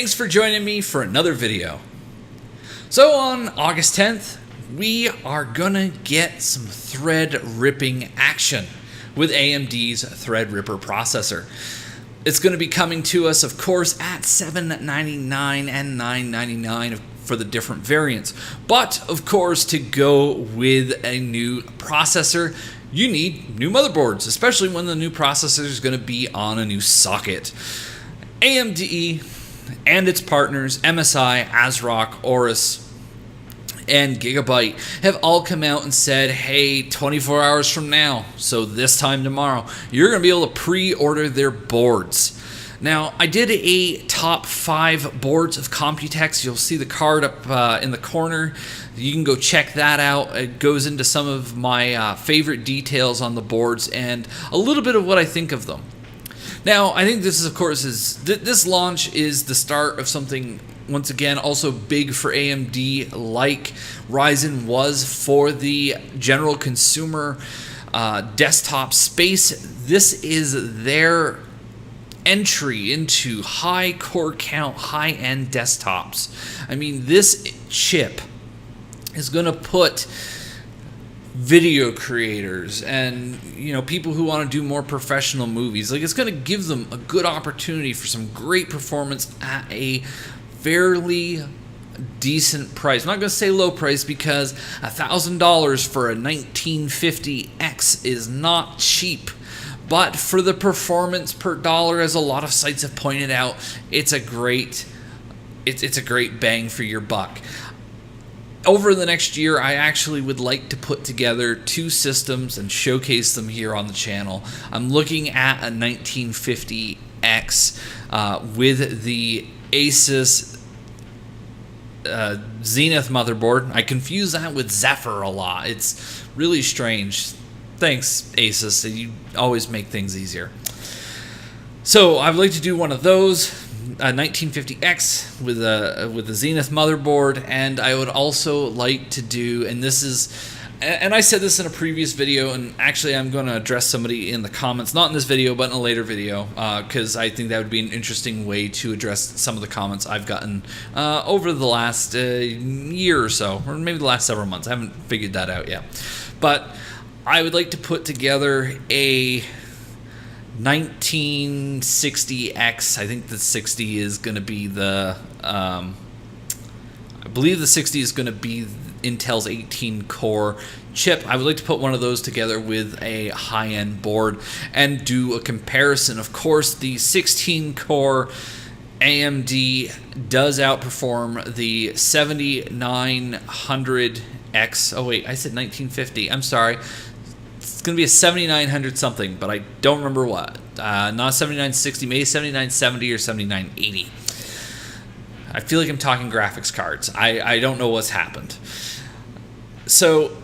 Thanks for joining me for another video. So on August 10th, we are gonna get some thread ripping action with AMD's Threadripper processor. It's gonna be coming to us, of course, at $799 and $999 for the different variants. But of course, to go with a new processor, you need new motherboards, especially when the new processor is gonna be on a new socket. AMD and its partners, MSI, ASRock, Aorus, and Gigabyte, have all come out and said, hey, 24 hours from now, so this time tomorrow, you're going to be able to pre-order their boards. Now, I did a top 5 boards of Computex. You'll see the card up in the corner. You can go check that out. It goes into some of my favorite details on the boards and a little bit of what I think of them. Now, I think this is, of course, this launch is the start of something, once again, also big for AMD, like Ryzen was for the general consumer desktop space. This is their entry into high core count, high-end desktops. I mean, this chip is going to put video creators and people who want to do more professional movies, like, it's going to give them a good opportunity for some great performance at a fairly decent price. I'm not going to say low price, because $1,000 for a 1950X is not cheap, but for the performance per dollar, as a lot of sites have pointed out, it's a great bang for your buck. Over the next year, I actually would like to put together 2 systems and showcase them here on the channel. I'm looking at a 1950X with the Asus Zenith motherboard. I confuse that with Zephyr a lot. It's really strange. Thanks, Asus. You always make things easier. So I would like to do one of those, a 1950X with a Zenith motherboard, and I would also like to do, and I said this in a previous video, and actually I'm going to address somebody in the comments, not in this video, but in a later video, because I think that would be an interesting way to address some of the comments I've gotten over the last year or so, or maybe the last several months. I haven't figured that out yet. But I would like to put together a 1960X. I think the 60 is going to be the I believe the 60 is going to be Intel's 18 core chip. I would like to put one of those together with a high-end board and do a comparison. Of course, the 16 core AMD does outperform the 7900X. Oh wait, I said 1950. I'm sorry. It's going to be a 7900 something, but I don't remember what. Not 7960, maybe 7970 or 7980. I feel like I'm talking graphics cards. I don't know what's happened. So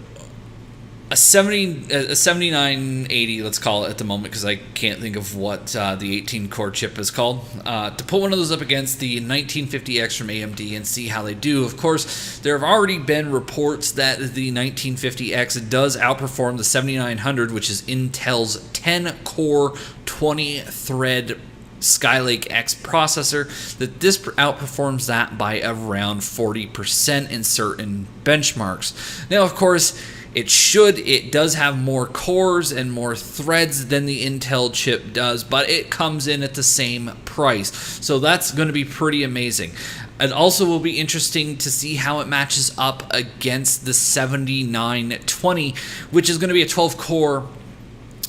a 7980, let's call it at the moment, because I can't think of what the 18 core chip is called. To put one of those up against the 1950X from AMD and see how they do. Of course, there have already been reports that the 1950X does outperform the 7900, which is Intel's 10 core 20 thread Skylake X processor, that this outperforms that by around 40% in certain benchmarks. Now, of course, it does have more cores and more threads than the Intel chip does, but it comes in at the same price. So that's going to be pretty amazing. It also will be interesting to see how it matches up against the 7920, which is going to be a 12-core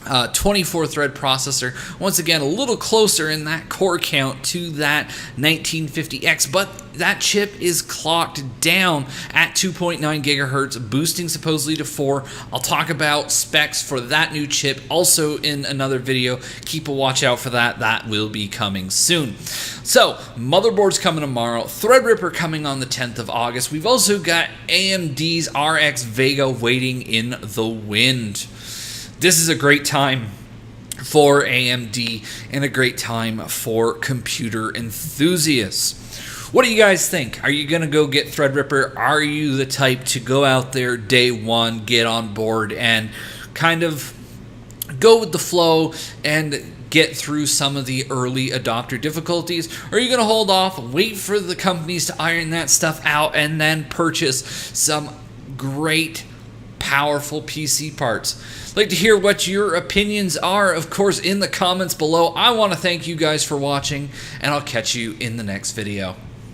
24-thread processor. Once again, a little closer in that core count to that 1950X, but that chip is clocked down at 2.9 gigahertz, boosting supposedly to 4. I'll talk about specs for that new chip also in another video. Keep a watch out for that. That will be coming soon. So, motherboards coming tomorrow. Threadripper coming on the 10th of August. We've also got AMD's RX Vega waiting in the wind. This is a great time for AMD and a great time for computer enthusiasts. What do you guys think? Are you going to go get Threadripper? Are you the type to go out there day one, get on board, and kind of go with the flow and get through some of the early adopter difficulties? Or are you going to hold off, wait for the companies to iron that stuff out, and then purchase some great, powerful PC parts? I'd like to hear what your opinions are, of course, in the comments below. I want to thank you guys for watching, and I'll catch you in the next video.